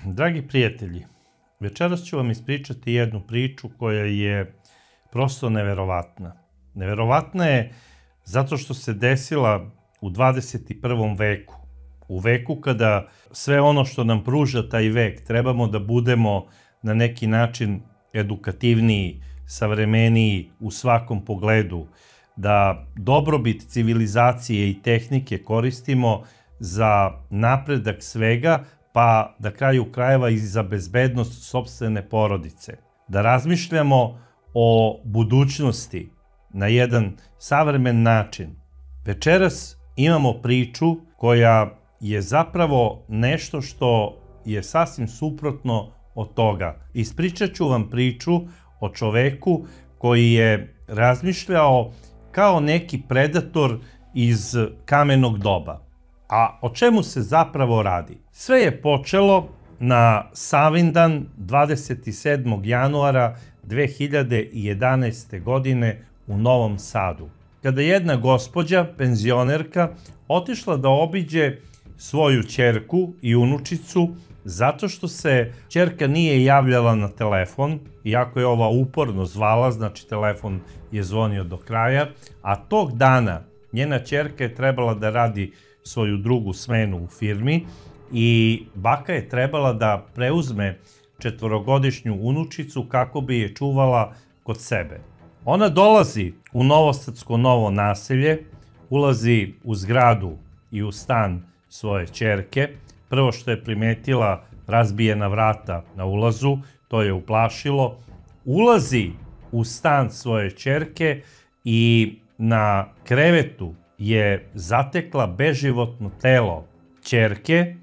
Dragi prijatelji, večeras ću vam ispričati jednu priču koja je prosto neverovatna. Neverovatna je zato što se desila u 21. veku. U veku kada sve ono što nam pruža taj vek trebamo da budemo na neki način edukativniji, savremeniji u svakom pogledu, da dobrobit civilizacije i tehnike koristimo za napredak svega, pa na kraju krajeva i za bezbednost sopstvene porodice. Da razmišljamo o budućnosti na jedan savremen način. Večeras imamo priču koja je zapravo nešto što je sasvim suprotno od toga. Ispričat ću vam priču o čoveku koji je razmišljao kao neki predator iz kamenog doba. A o čemu se zapravo radi? Sve je počelo na Savindan 27. januara 2011. godine u Novom Sadu, kada je jedna gospođa, penzionerka, otišla da obiđe svoju ćerku i unučicu zato što se ćerka nije javljala na telefon, iako je ova uporno zvala, znači telefon je zvonio do kraja, a tog dana njena ćerka je trebala da radi svoju drugu smenu u firmi i baka je trebala da preuzme 4-godišnju unučicu kako bi je čuvala kod sebe. Ona dolazi u novosadsko novo naselje, ulazi u zgradu i u stan svoje ćerke. Prvo što je primetila, razbijena vrata na ulazu, to je uplašilo. Ulazi u stan svoje ćerke i na krevetu je zatekla beživotno telo ćerke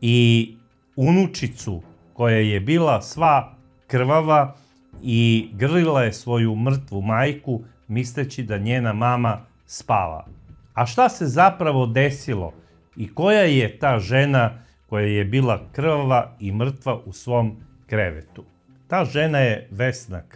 i unučicu koja je bila sva krvava i grlila je svoju mrtvu majku misleći da njena mama spava. A šta se zapravo desilo i koja je ta žena koja je bila krvava i mrtva u svom krevetu? Ta žena je Vesna K,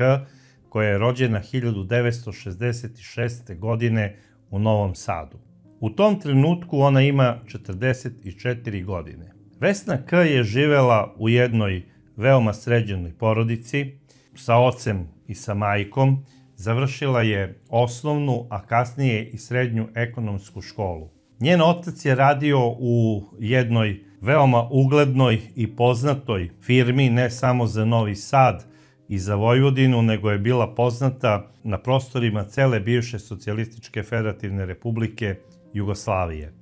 koja je rođena 1966. godine u Novom Sadu. U tom trenutku ona ima 44 godine. Vesna K je živela u jednoj veoma sređenoj porodici sa ocem i sa majkom. Završila je osnovnu, a kasnije i srednju ekonomsku školu. Njen otac je radio u jednoj veoma uglednoj i poznatoj firmi, ne samo za Novi Sad i za Vojvodinu, nego je bila poznata na prostorima cele bivše Socijalističke Federativne Republike Jugoslavije.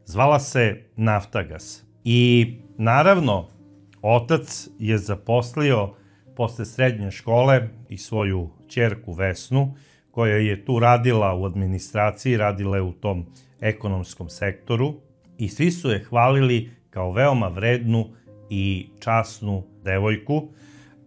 Zvala se Naftagas. I naravno, otac je zaposlio posle srednje škole i svoju ćerku Vesnu, koja je tu radila u administraciji, radila je u tom ekonomskom sektoru i svi su je hvalili kao veoma vrednu i časnu devojku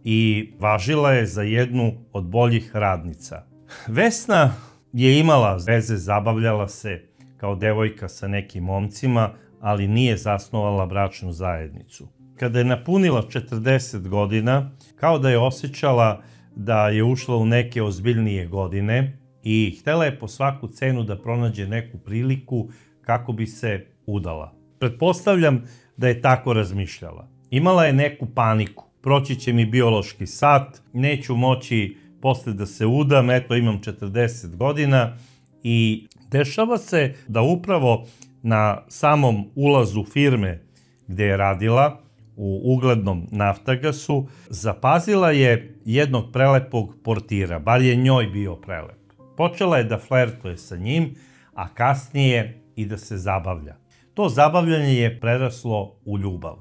i važila je za jednu od boljih radnica. Vesna je imala veze, zabavljala se kao devojka sa nekim momcima, ali nije zasnovala bračnu zajednicu. Kada je napunila 40 godina, kao da je osjećala da je ušla u neke ozbiljnije godine i htela je po svaku cenu da pronađe neku priliku kako bi se udala. Pretpostavljam da je tako razmišljala. Imala je neku paniku. Proći će mi biološki sat, neću moći posle da se udam, eto imam 40 godina i dešava se da upravo na samom ulazu firme gde je radila, u uglednom Naftagasu, zapazila je jednog prelepog portira, bar je njoj bio prelep. Počela je da flertuje sa njim, a kasnije i da se zabavlja. To zabavljanje je preraslo u ljubav.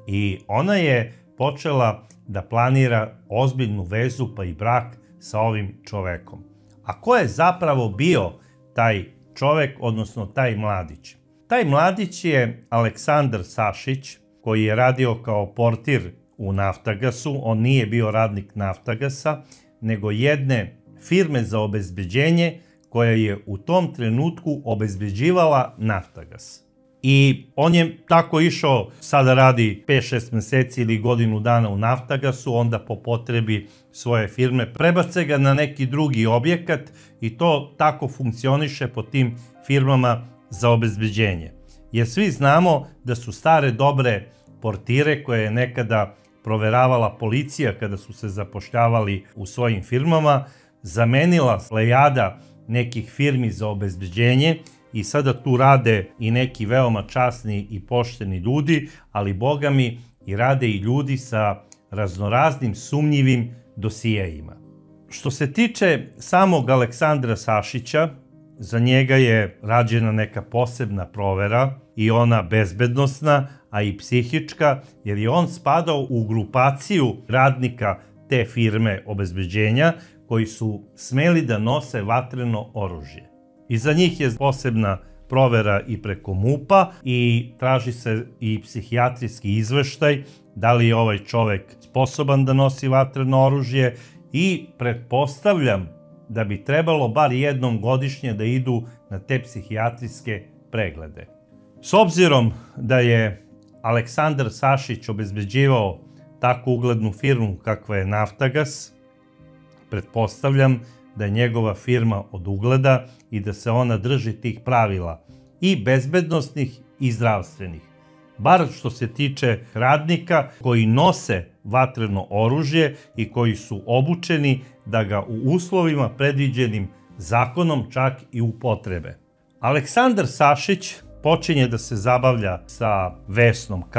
I ona je počela da planira ozbiljnu vezu pa i brak sa ovim čovekom. A ko je zapravo bio taj čovek, odnosno taj mladić? Taj mladić je Aleksandar Sašić, koji je radio kao portir u Naftagasu. On nije bio radnik Naftagasa, nego jedne firme za obezbeđenje koja je u tom trenutku obezbeđivala Naftagas. I on je tako išao, sada radi 5-6 meseci ili godinu dana u Naftagasu, onda po potrebi svoje firme prebace ga na neki drugi objekat i to tako funkcioniše po tim firmama za obezbeđenje. Jer svi znamo da su stare dobre portire koje je nekada proveravala policija kada su se zapošljavali u svojim firmama, zamenila plejada nekih firmi za obezbeđenje i sada tu rade i neki veoma časni i pošteni ljudi, ali bogami i rade i ljudi sa raznoraznim sumnjivim dosijeima. Što se tiče samog Aleksandra Sašića, za njega je rađena neka posebna provera i ona bezbednosna, a i psihička, jer je on spadao u grupaciju radnika te firme obezbeđenja koji su smeli da nose vatreno oružje. I za njih je posebna provera i preko MUP-a i traži se i psihijatrijski izveštaj da li je ovaj čovek sposoban da nosi vatreno oružje i pretpostavljam da bi trebalo bar jednom godišnje da idu na te psihijatrijske preglede. S obzirom da je Aleksandar Sašić obezbeđivao tako uglednu firmu kakva je Naftagas, pretpostavljam da je njegova firma od ugleda i da se ona drži tih pravila i bezbednosnih i zdravstvenih. Bar što se tiče radnika koji nose vatreno oružje i koji su obučeni da ga u uslovima predviđenim zakonom čak i upotrebe. Aleksandar Sašić počinje da se zabavlja sa Vesnom K.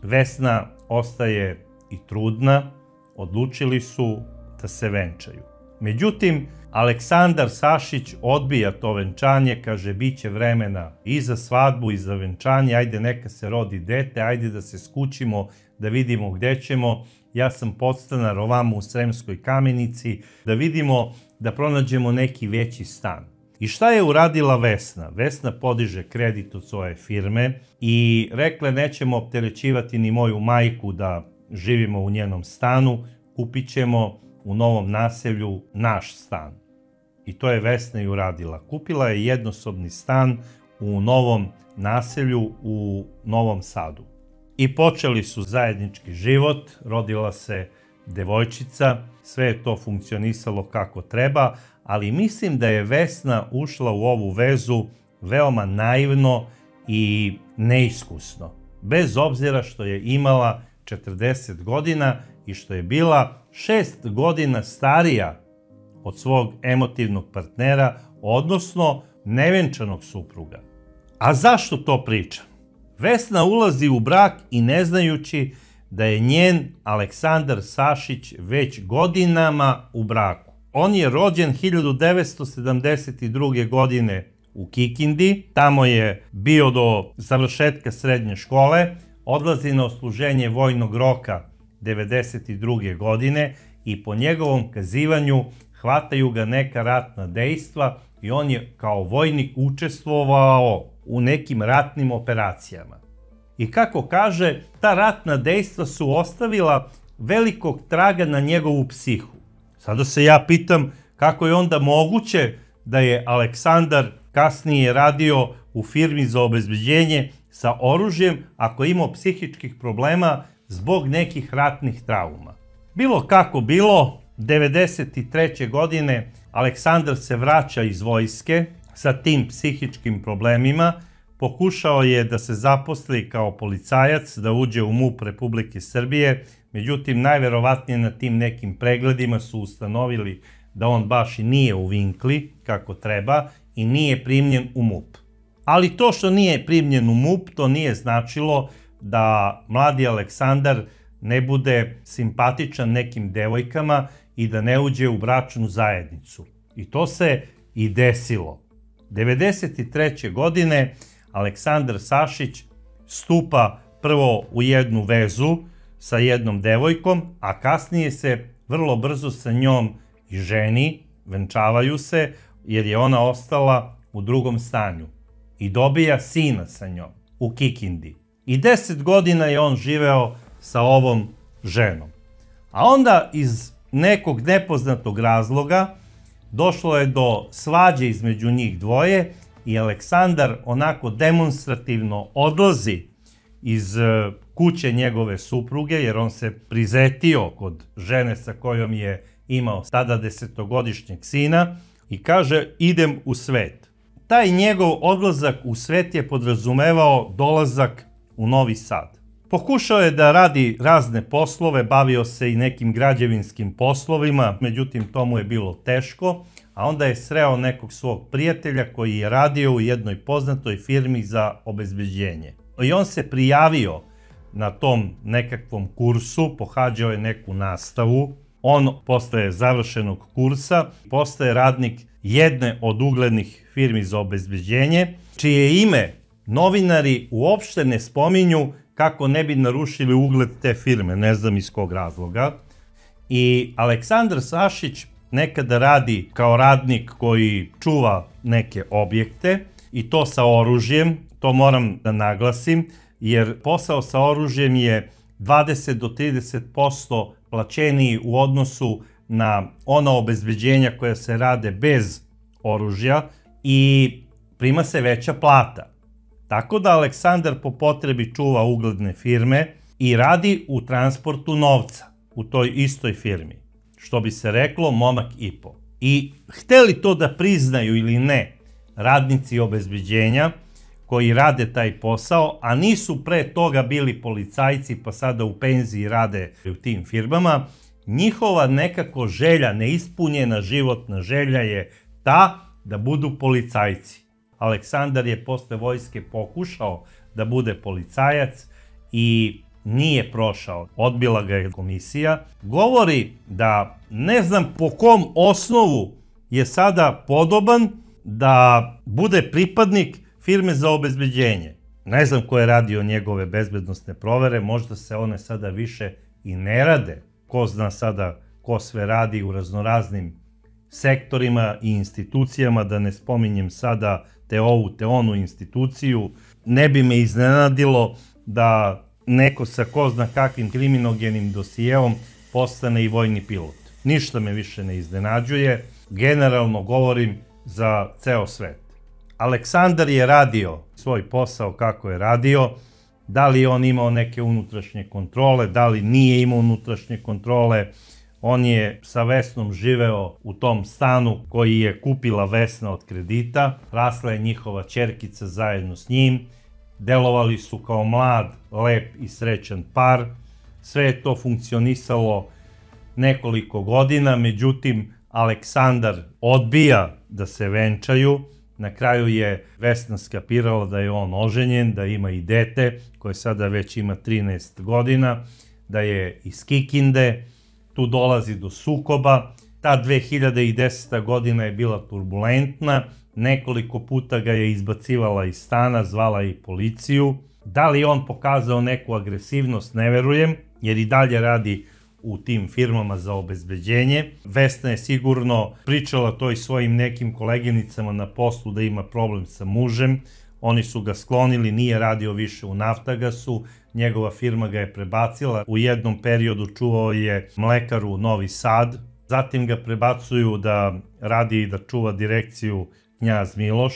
Vesna ostaje i trudna, odlučili su da se venčaju. Međutim, Aleksandar Sašić odbija to venčanje, kaže biće vremena i za svadbu i za venčanje, ajde neka se rodi dete, ajde da se skućimo, da vidimo gde ćemo, ja sam podstanar ovamo u Sremskoj Kamenici, da vidimo, da pronađemo neki veći stan. I šta je uradila Vesna? Vesna podiže kredit od svoje firme i rekla nećemo opterećivati ni moju majku da živimo u njenom stanu, kupit ćemo u novom naselju naš stan. I to je Vesna i uradila. Kupila je jednosobni stan u novom naselju u Novom Sadu. I počeli su zajednički život, rodila se devojčica, sve je to funkcionisalo kako treba, ali mislim da je Vesna ušla u ovu vezu veoma naivno i neiskusno, bez obzira što je imala 40 godina i što je bila 6 godina starija od svog emotivnog partnera, odnosno nevenčanog supruga. A zašto to pričam? Vesna ulazi u brak i ne znajući da je njen Aleksandar Sašić već godinama u braku. On je rođen 1972. godine u Kikindi, tamo je bio do završetka srednje škole, odlazi na odsluženje vojnog roka 1992. godine i po njegovom kazivanju hvataju ga neka ratna dejstva i on je kao vojnik učestvovao u nekim ratnim operacijama. I kako kaže, ta ratna dejstva su ostavila velikog traga na njegovu psihu. Sada se ja pitam kako je onda moguće da je Aleksandar kasnije radio u firmi za obezbeđenje sa oružjem ako je imao psihičkih problema zbog nekih ratnih trauma. Bilo kako bilo, 1993. godine Aleksandar se vraća iz vojske sa tim psihičkim problemima, pokušao je da se zaposli kao policajac, da uđe u MUP Republike Srbije, međutim najverovatnije na tim nekim pregledima su ustanovili da on baš i nije u vinkli kako treba i nije primljen u MUP. Ali to što nije primljen u MUP, to nije značilo da mladi Aleksandar ne bude simpatičan nekim devojkama i da ne uđe u bračnu zajednicu. I to se i desilo. 1993. godine Aleksandar Sašić stupa prvo u jednu vezu sa jednom devojkom, a kasnije se vrlo brzo sa njom i ženi, venčavaju se, jer je ona ostala u drugom stanju. I dobija sina sa njom u Kikindi. I 10 godina je on živeo sa ovom ženom. A onda iz nekog nepoznatog razloga došlo je do svađe između njih dvoje i Aleksandar onako demonstrativno odlazi iz kuće njegove supruge, jer on se prizetio kod žene sa kojom je imao tada 10-godišnjeg sina i kaže idem u svet. Taj njegov odlazak u svet je podrazumevao dolazak u Novi Sad. Pokušao je da radi razne poslove, bavio se i nekim građevinskim poslovima, međutim to mu je bilo teško, a onda je sreo nekog svog prijatelja koji je radio u jednoj poznatoj firmi za obezbeđenje. I on se prijavio na tom nekakvom kursu, pohađao je neku nastavu, on posle završenog kursa postaje radnik jedne od uglednih firmi za obezbeđenje, čije ime novinari uopšte ne spominju kako ne bi narušili ugled te firme, ne znam iz kog razloga. I Aleksandar Sašić nekada radi kao radnik koji čuva neke objekte i to sa oružjem, to moram da naglasim, jer posao sa oružjem je 20 do 30% plaćeniji u odnosu na ona obezbeđenja koja se rade bez oružja i prima se veća plata. Tako da Aleksandar po potrebi čuva ugledne firme i radi u transportu novca u toj istoj firmi. Što bi se reklo, momak i po. I hteli to da priznaju ili ne, radnici obezbeđenja koji rade taj posao, a nisu pre toga bili policajci pa sada u penziji rade u tim firmama, njihova nekako želja, neispunjena životna želja je ta da budu policajci. Aleksandar je posle vojske pokušao da bude policajac i nije prošao, odbila ga je komisija. Govori da ne znam po kom osnovu je sada podoban da bude pripadnik firme za obezbeđenje. Ne znam ko je radio njegove bezbednosne provere, možda se one sada više i ne rade. Ko zna sada ko sve radi u raznoraznim sektorima i institucijama, da ne spominjem sada te ovu, te onu instituciju. Ne bi me iznenadilo da neko sa ko zna kakvim kriminogenim dosijeom postane i vojni pilot. Ništa me više ne iznenađuje, generalno govorim za ceo svet. Aleksandar je radio svoj posao kako je radio, da li je on imao neke unutrašnje kontrole, da li nije imao unutrašnje kontrole. On je sa Vesnom živeo u tom stanu koji je kupila Vesna od kredita, rasla je njihova ćerkica zajedno s njim, delovali su kao mlad, lep i srećan par, sve je to funkcionisalo nekoliko godina, međutim Aleksandar odbija da se venčaju. Na kraju je Vesna skapirala da je on oženjen, da ima i dete koje sada već ima 13 godina, da je iz Kikinde. Tu dolazi do sukoba. Ta 2010. godina je bila turbulentna, nekoliko puta ga je izbacivala iz stana, zvala i policiju. Da li on pokazao neku agresivnost, ne verujem, jer i dalje radi u tim firmama za obezbeđenje. Vesna je sigurno pričala to i svojim nekim koleginicama na poslu da ima problem sa mužem. Oni su ga sklonili, nije radio više u Naftagasu, njegova firma ga je prebacila. U jednom periodu čuvao je mlekaru Novi Sad, zatim ga prebacuju da radi i da čuva direkciju Knjaz Miloš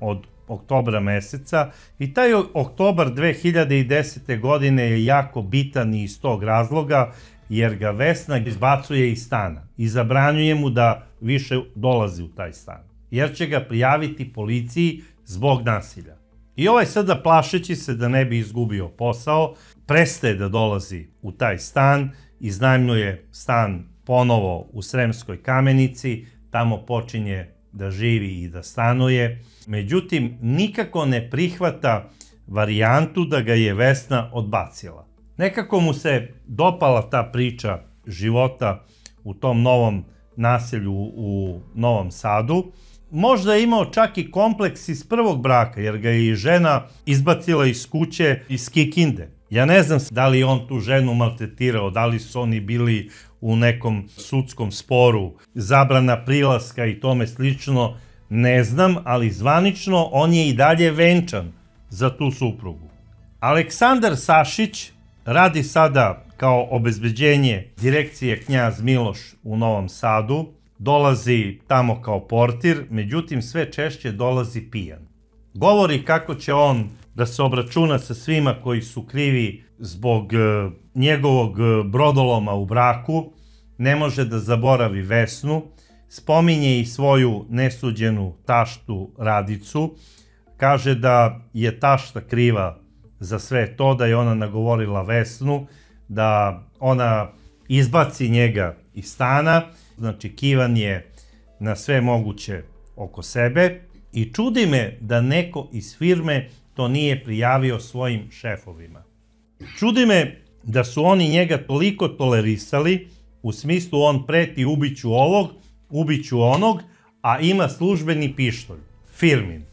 od oktobra meseca. I taj oktobar 2010. godine je jako bitan i iz tog razloga, jer ga Vesna izbacuje iz stana i zabranjuje mu da više dolazi u taj stan, jer će ga prijaviti policiji zbog nasilja. I ovaj sada, plašeći se da ne bi izgubio posao, prestaje da dolazi u taj stan, iznajmljuje stan ponovo u Sremskoj Kamenici, tamo počinje da živi i da stanuje. Međutim, nikako ne prihvata varijantu da ga je Vesna odbacila. Nekako mu se dopala ta priča života u tom novom naselju u Novom Sadu. Možda je imao čak i kompleks iz prvog braka, jer ga je i žena izbacila iz kuće iz Kikinde. Ja ne znam da li on tu ženu maltretirao, da li su oni bili u nekom sudskom sporu, zabrana prilaska i tome slično, ne znam, ali zvanično on je i dalje venčan za tu suprugu. Aleksandar Sašić radi sada kao obezbeđenje direkcije Knjaz Miloš u Novom Sadu, dolazi tamo kao portir, međutim sve češće dolazi pijan. Govori kako će on da se obračuna sa svima koji su krivi zbog njegovog brodoloma u braku, ne može da zaboravi Vesnu, spominje i svoju nesuđenu taštu Radicu, kaže da je tašta kriva za sve to, da je ona nagovorila Vesnu, da ona izbaci njega iz stana. Znači, kivan je na sve moguće oko sebe i čudi me da neko iz firme to nije prijavio svojim šefovima. Čudi me da su oni njega toliko tolerisali, u smislu on preti ubiću ovog, ubiću onog, a ima službeni pištolj, firmin.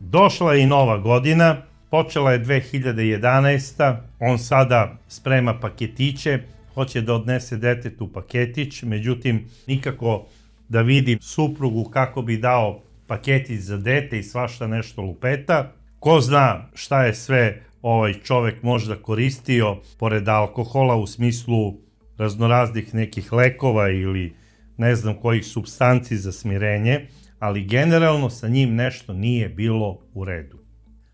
Došla je i nova godina, počela je 2011. On sada sprema paketiće, hoće da odnese detetu paketić, međutim nikako da vidi suprugu kako bi dao paketić za dete i svašta nešto lupeta. Ko zna šta je sve ovaj čovek možda koristio pored alkohola u smislu raznoraznih nekih lekova ili ne znam kojih supstanci za smirenje, ali generalno sa njim nešto nije bilo u redu.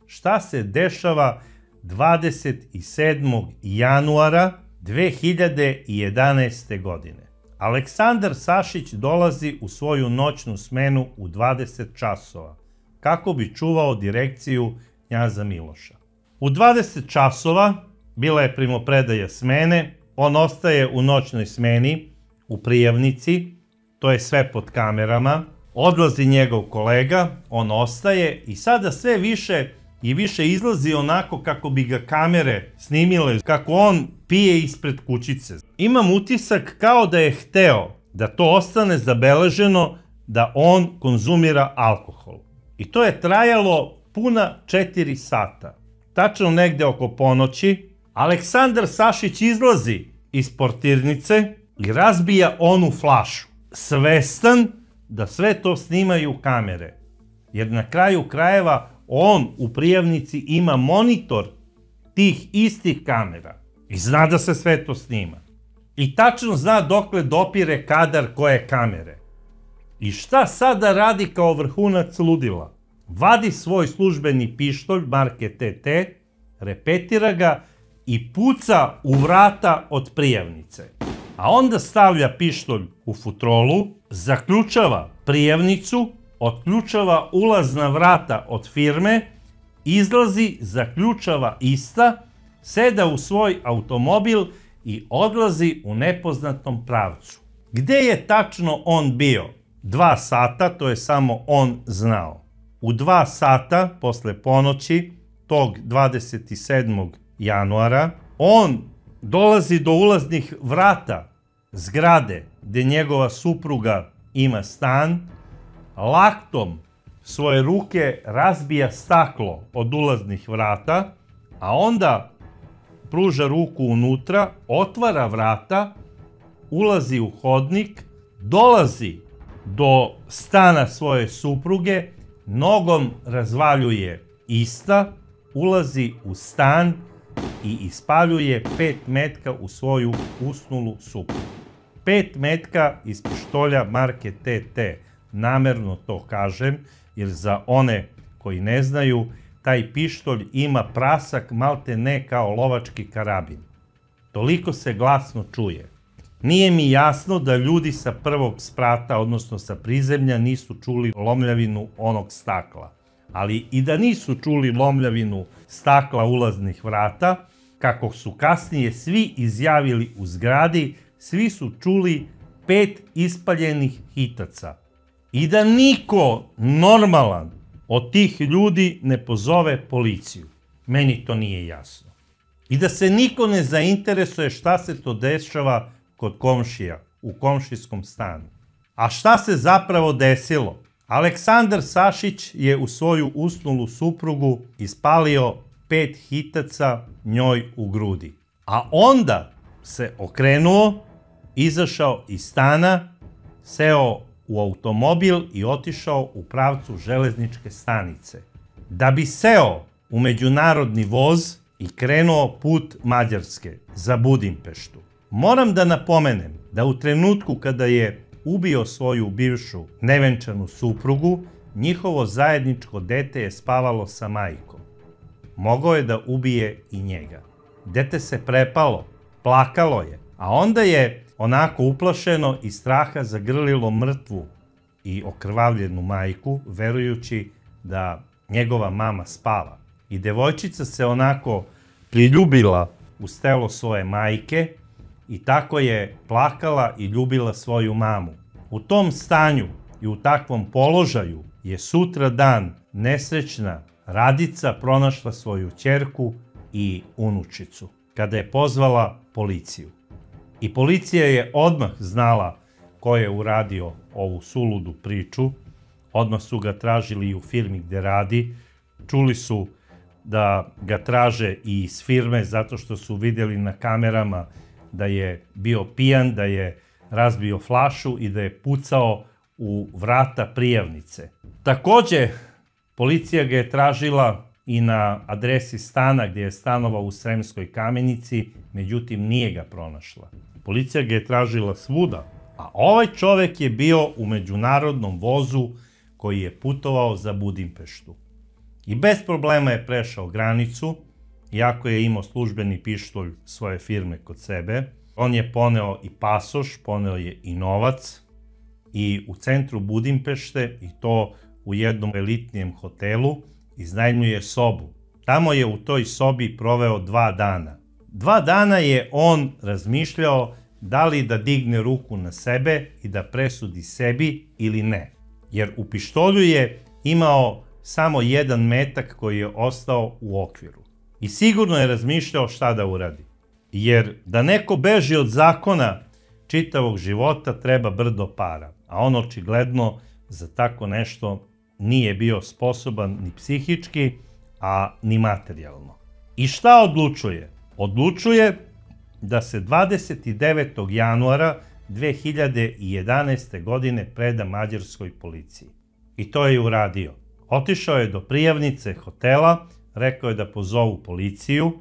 Šta se dešava 27. januara 2011. godine? Aleksandar Sašić dolazi u svoju noćnu smenu u 20 časova kako bi čuvao direkciju Knjaza Miloša. U 20 časova bila je primopredaja smene, on ostaje u noćnoj smeni u prijavnici, to je sve pod kamerama, odlazi njegov kolega, on ostaje i sada sve više i više izlazi onako kako bi ga kamere snimile, kako on pije ispred kućice. Imam utisak kao da je hteo da to ostane zabeleženo da on konzumira alkohol. I to je trajalo puna 4 sata. Tačno negde oko ponoći, Aleksandar Sašić izlazi iz portirnice i razbija onu flašu, svestan da sve to snimaju kamere. Jer na kraju krajeva on u prijavnici ima monitor tih istih kamera i zna da se sve to snima. I tačno zna dokle dopire kadar koje kamere. I šta sada radi kao vrhunac ludila? Vadi svoj službeni pištolj marke TT, repetira ga i puca u vrata od prijavnice. A onda stavlja pištolj u futrolu, zaključava prijavnicu, otključava ulazna vrata od firme, izlazi, zaključava ista, seda u svoj automobil i odlazi u nepoznatom pravcu. Gde je tačno on bio? 2 sata, to je samo on znao. U 2 sata posle ponoći, tog 27. januara, on dolazi do ulaznih vrata zgrade gde njegova supruga ima stan, laktom svoje ruke razbija staklo od ulaznih vrata, a onda pruža ruku unutra, otvara vrata, ulazi u hodnik, dolazi do stana svoje supruge, nogom razvaljuje ista, ulazi u stan i ispaljuje 5 metka u svoju usnulu suprugu. 5 metka iz pištolja marke TT. Namerno to kažem, jer za one koji ne znaju, taj pištolj ima prasak malte ne kao lovački karabin. Toliko se glasno čuje. Nije mi jasno da ljudi sa prvog sprata, odnosno sa prizemlja, nisu čuli lomljavinu onog stakla. Ali i da nisu čuli lomljavinu stakla ulaznih vrata, kako su kasnije svi izjavili u zgradi, svi su čuli 5 ispaljenih hitaca. I da niko normalan od tih ljudi ne pozove policiju. Meni to nije jasno. I da se niko ne zainteresuje šta se to dešava kod komšija, u komšijskom stanu. A šta se zapravo desilo? Aleksandar Sašić je u svoju usnulu suprugu ispalio 5 hitaca njoj u grudi. A onda se okrenuo, izašao iz stana, seo u automobil i otišao u pravcu železničke stanice. Da bi seo u međunarodni voz i krenuo put Mađarske za Budimpeštu. Moram da napomenem da u trenutku kada je ubio svoju bivšu nevenčanu suprugu, njihovo zajedničko dete je spavalo sa majkom. Mogao je da ubije i njega. Dete se prepalo, plakalo je, a onda je onako uplašeno i straha zagrlilo mrtvu i okrvavljenu majku, verujući da njegova mama spava. I devojčica se onako priljubila uz telo svoje majke i tako je plakala i ljubila svoju mamu. U tom stanju i u takvom položaju je sutra dan nesrećna Radica pronašla svoju ćerku i unučicu kada je pozvala policiju. I policija je odmah znala ko je uradio ovu suludu priču. Odmah su ga tražili i u firmi gde radi. Čuli su da ga traže i iz firme zato što su vidjeli na kamerama da je bio pijan, da je razbio flašu i da je pucao u vrata prijavnice. Takođe, policija ga je tražila i na adresi stana gdje je stanovao u Sremskoj Kamenici, međutim nije ga pronašla. Policija ga je tražila svuda, a ovaj čovek je bio u međunarodnom vozu koji je putovao za Budimpeštu. I bez problema je prešao granicu, iako je imao službeni pištolj svoje firme kod sebe. On je poneo i pasoš, poneo je i novac i u centru Budimpešte, i to u jednom elitnijem hotelu, iznajmljuje sobu. Tamo je u toj sobi proveo 2 dana. 2 dana je on razmišljao da li da digne ruku na sebe i da presudi sebi ili ne. Jer u pištolju je imao samo 1 metak koji je ostao u okviru. I sigurno je razmišljao šta da uradi. Jer da neko beži od zakona čitavog života treba brdo para. A on očigledno za tako nešto nije bio sposoban ni psihički, a ni materijalno. I šta odlučuje? Odlučuje da se 29. januara 2011. godine preda mađarskoj policiji. I to je uradio. Otišao je do prijavnice hotela, rekao je da pozovu policiju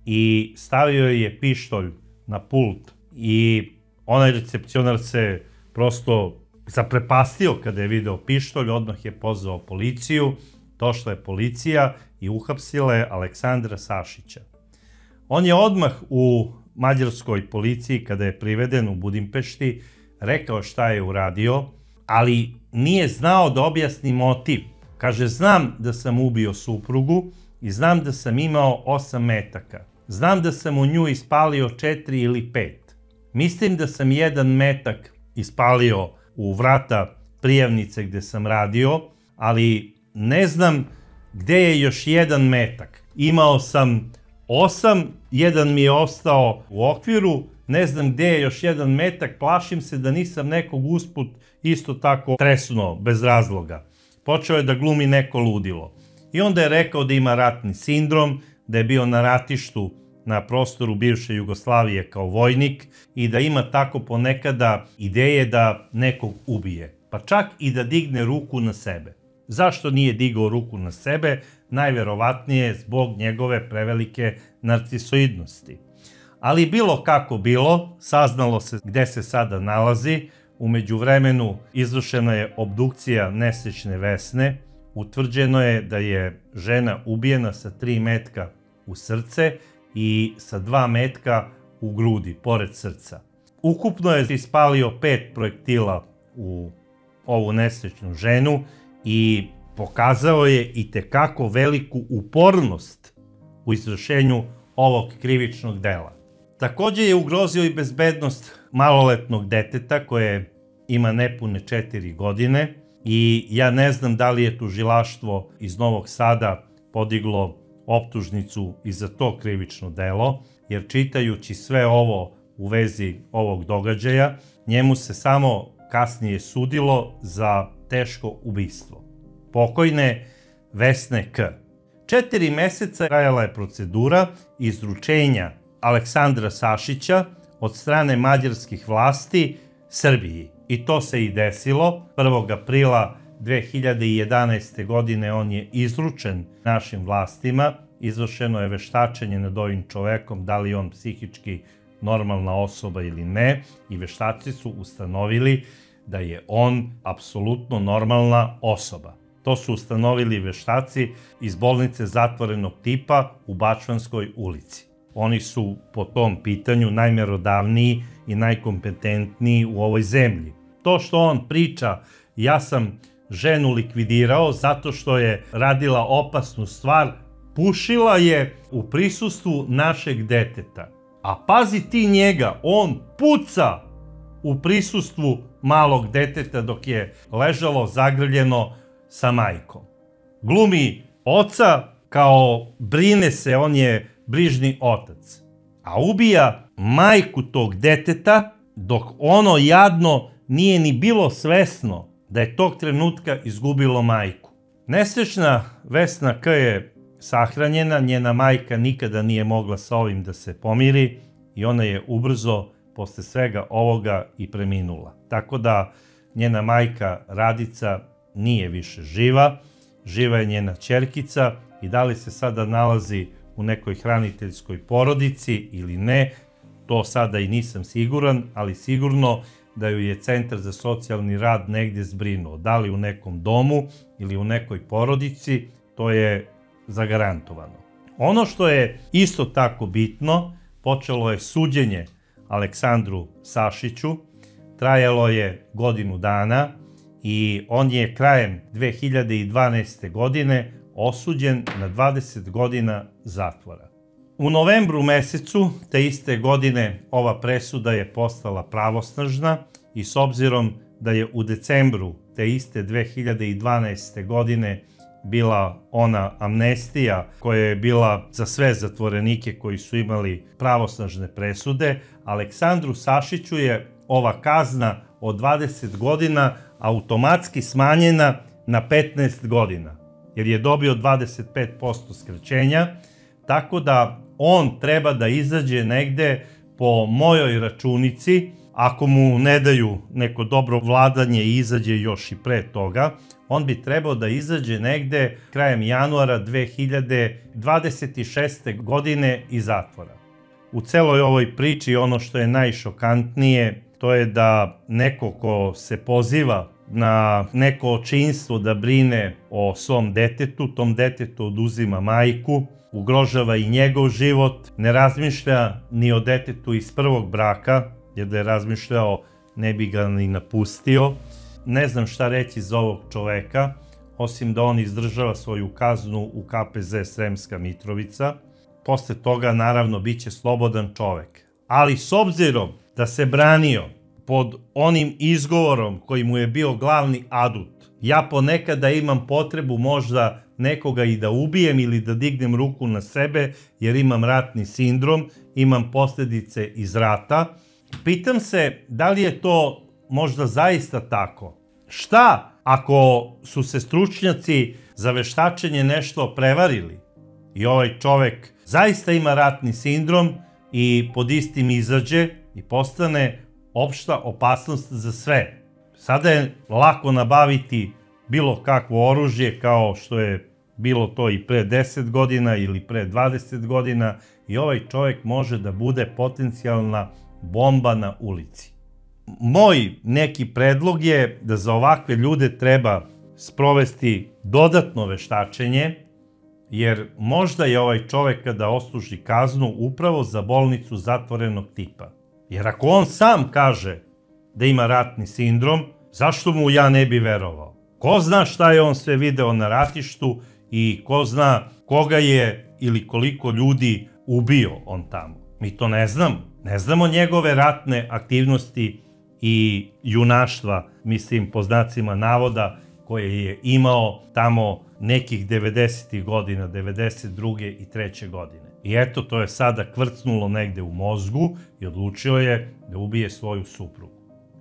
i stavio je pištolj na pult. I onaj recepcionar se prosto zaprepastio kada je video pištolj, odmah je pozvao policiju. Došla je policija i uhapsila je Aleksandra Sašića. On je odmah u mađarskoj policiji, kada je priveden u Budimpešti, rekao šta je uradio, ali nije znao da objasni motiv. Kaže, znam da sam ubio suprugu i znam da sam imao 8 metaka. Znam da sam u nju ispalio 4 ili 5. Mislim da sam 1 metak ispalio u vrata prijavnice gde sam radio, ali ne znam gde je još 1 metak. Imao sam 8, 1 mi je ostao u okviru, ne znam gde je još 1 metak, plašim se da nisam nekog usput isto tako tresnuo bez razloga. Počeo je da glumi neko ludilo. I onda je rekao da ima ratni sindrom, da je bio na ratištu na prostoru bivše Jugoslavije kao vojnik i da ima tako ponekada ideje da nekog ubije, pa čak i da digne ruku na sebe. Zašto nije digao ruku na sebe? Najverovatnije zbog njegove prevelike narcisoidnosti. Ali bilo kako bilo, saznalo se gde se sada nalazi. U međuvremenu izvršena je obdukcija nesrećne Vesne. Utvrđeno je da je žena ubijena sa 3 metka u srce i sa 2 metka u grudi, pored srca. Ukupno je ispalio 5 projektila u ovu nesrećnu ženu i pokazao je itekako veliku upornost u izvršenju ovog krivičnog dela. Takođe je ugrozio i bezbednost maloletnog deteta koje ima nepune 4 godine i ja ne znam da li je tužilaštvo iz Novog Sada podiglo optužnicu i za to krivično delo, jer čitajući sve ovo u vezi ovog događaja, njemu se samo kasnije sudilo za teško ubistvo pokojne Vesne K. 4 meseca trajala je procedura izručenja Aleksandra Sašića od strane mađarskih vlasti Srbiji. I to se i desilo. 1. aprila 2011. godine on je izručen našim vlastima. Izvršeno je veštačenje nad ovim čovekom, da li je on psihički normalna osoba ili ne. I veštaci su ustanovili da je on apsolutno normalna osoba. To su ustanovili veštaci iz bolnice zatvorenog tipa u Bačvanskoj ulici. Oni su po tom pitanju najmerodavniji i najkompetentniji u ovoj zemlji. To što on priča, ja sam ženu likvidirao zato što je radila opasnu stvar, pušila je u prisustvu našeg deteta. A pazi ti njega, on puca u prisustvu malog deteta dok je ležalo zagrljeno sa majkom. Glumi oca kao brine se, on je brižni otac. A ubija majku tog deteta dok ono jadno nije ni bilo svesno da je tog trenutka izgubilo majku. Nesrećna Vesna K. je sahranjena, njena majka nikada nije mogla sa ovim da se pomiri i ona je ubrzo posle svega ovoga i preminula. Tako da njena majka Radica nije više živa, živa je njena ćerkica i da li se sada nalazi u nekoj hraniteljskoj porodici ili ne, to sada i nisam siguran, ali sigurno da ju je Centar za socijalni rad negdje zbrinuo. Da li u nekom domu ili u nekoj porodici, to je zagarantovano. Ono što je isto tako bitno, počelo je suđenje Aleksandru Sašiću, trajalo je godinu dana i on je krajem 2012. godine osuđen na 20 godina zatvora. U novembru mesecu te iste godine ova presuda je postala pravosnažna i s obzirom da je u decembru te iste 2012. godine bila ona amnestija koja je bila za sve zatvorenike koji su imali pravosnažne presude, Aleksandru Sašiću je ova kazna od 20 godina automatski smanjena na 15 godina, jer je dobio 25% skraćenja, tako da on treba da izađe negde po mojoj računici, ako mu ne daju neko dobro vladanje i izađe još i pre toga, on bi trebao da izađe negde krajem januara 2026. godine iz zatvora. U celoj ovoj priči ono što je najšokantnije, to je da neko ko se poziva na neko očinstvo da brine o svom detetu, tom detetu oduzima majku, ugrožava i njegov život, ne razmišlja ni o detetu iz prvog braka, jer da je razmišljao ne bi ga ni napustio. Ne znam šta reći za ovog čoveka, osim da on izdržava svoju kaznu u KPZ Sremska Mitrovica. Posle toga, naravno, bit će slobodan čovek. Ali s obzirom da se branio pod onim izgovorom koji mu je bio glavni adut, ja ponekada imam potrebu možda nekoga i da ubijem ili da dignem ruku na sebe, jer imam ratni sindrom, imam posljedice iz rata. Pitam se da li je to možda zaista tako. Šta ako su se stručnjaci za veštačenje nešto prevarili i ovaj čovek zaista ima ratni sindrom i pod istim izađe i postane opšta opasnost za sve? Sada je lako nabaviti bilo kakvo oružje kao što je bilo to i pre 10 godina ili pre 20 godina i ovaj čovjek može da bude potencijalna bomba na ulici. Moj neki predlog je da za ovakve ljude treba sprovesti dodatno veštačenje, jer možda je ovaj čovjek kada odsluži kaznu upravo za bolnicu zatvorenog tipa. Jer ako on sam kaže da ima ratni sindrom, zašto mu ja ne bi verovao? Ko zna šta je on sve video na ratištu i ko zna koga je ili koliko ljudi ubio on tamo. Mi to ne znamo. Ne znamo njegove ratne aktivnosti i junaštva, mislim po znacima navoda, koje je imao tamo nekih 90. godina, 92. i 3. godine. I eto, to je sada kvrcnulo negde u mozgu i odlučio je da ubije svoju suprugu.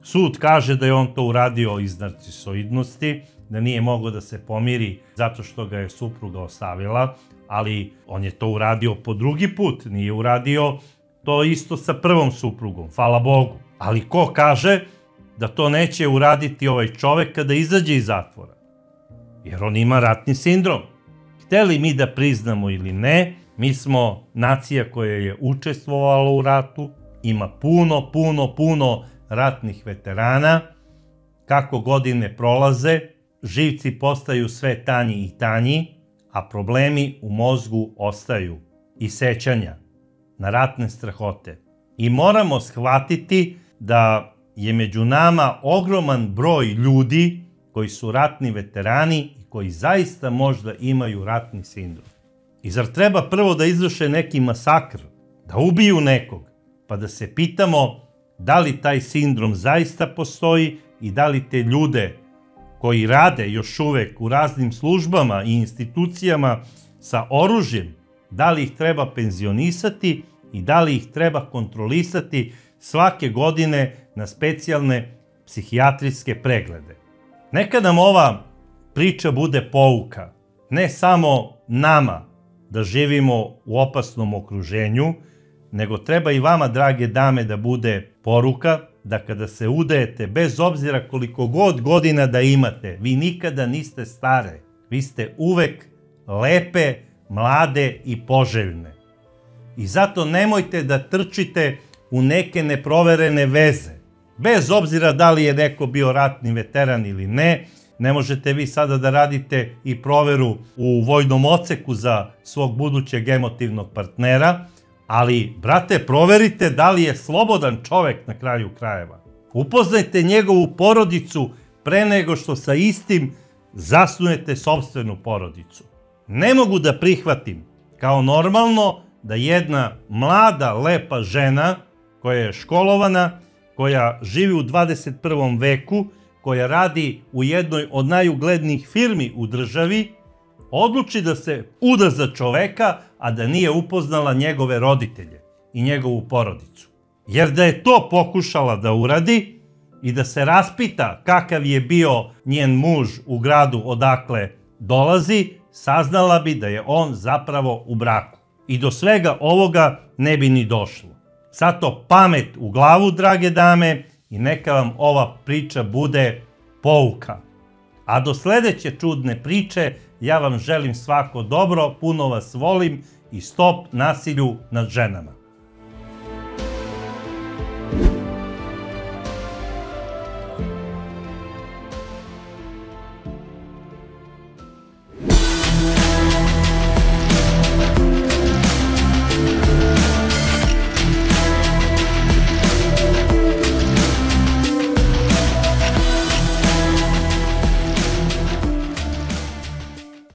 Sud kaže da je on to uradio iz narcisoidnosti, da nije mogao da se pomiri zato što ga je supruga ostavila, ali on je to uradio po drugi put, nije uradio to isto sa prvom suprugom, hvala Bogu. Ali ko kaže da to neće uraditi ovaj čovek kada izađe iz zatvora? Jer on ima ratni sindrom. Hteli mi da priznamo ili ne, mi smo nacija koja je učestvovala u ratu, ima puno ratnih veterana. Kako godine prolaze, živci postaju sve tanji i tanji, a problemi u mozgu ostaju i sećanja na ratne strahote. I moramo shvatiti da je među nama ogroman broj ljudi koji su ratni veterani i koji zaista možda imaju ratni sindrom. I zar treba prvo da izvrše neki masakr, da ubiju nekog, pa da se pitamo da li taj sindrom zaista postoji i da li te ljude koji rade još uvek u raznim službama i institucijama sa oružjem, da li ih treba penzionisati i da li ih treba kontrolisati svake godine na specijalne psihijatrijske preglede. Neka nam ova priča bude pouka, ne samo nama da živimo u opasnom okruženju, nego treba i vama, drage dame, da bude poruka da kada se udajete, bez obzira koliko god godina da imate, vi nikada niste stare, vi ste uvek lepe, mlade i poželjne. I zato nemojte da trčite u neke neproverene veze. Bez obzira da li je neko bio ratni veteran ili ne, ne možete vi sada da radite i proveru u vojnom odseku za svog budućeg emotivnog partnera, ali, brate, proverite da li je slobodan čovek na kraju krajeva. Upoznajte njegovu porodicu pre nego što sa istim zasnujete sopstvenu porodicu. Ne mogu da prihvatim kao normalno da jedna mlada, lepa žena koja je školovana, koja živi u 21. veku, koja radi u jednoj od najuglednijih firmi u državi, odluči da se uda za čoveka, a da nije upoznala njegove roditelje i njegovu porodicu. Jer da je to pokušala da uradi i da se raspita kakav je bio njen muž u gradu odakle dolazi, saznala bi da je on zapravo u braku. I do svega ovoga ne bi ni došlo. Zato pamet u glavu, drage dame, i neka vam ova priča bude pouka. A do sledeće čudne priče, ja vam želim svako dobro, puno vas volim i stop nasilju nad ženama.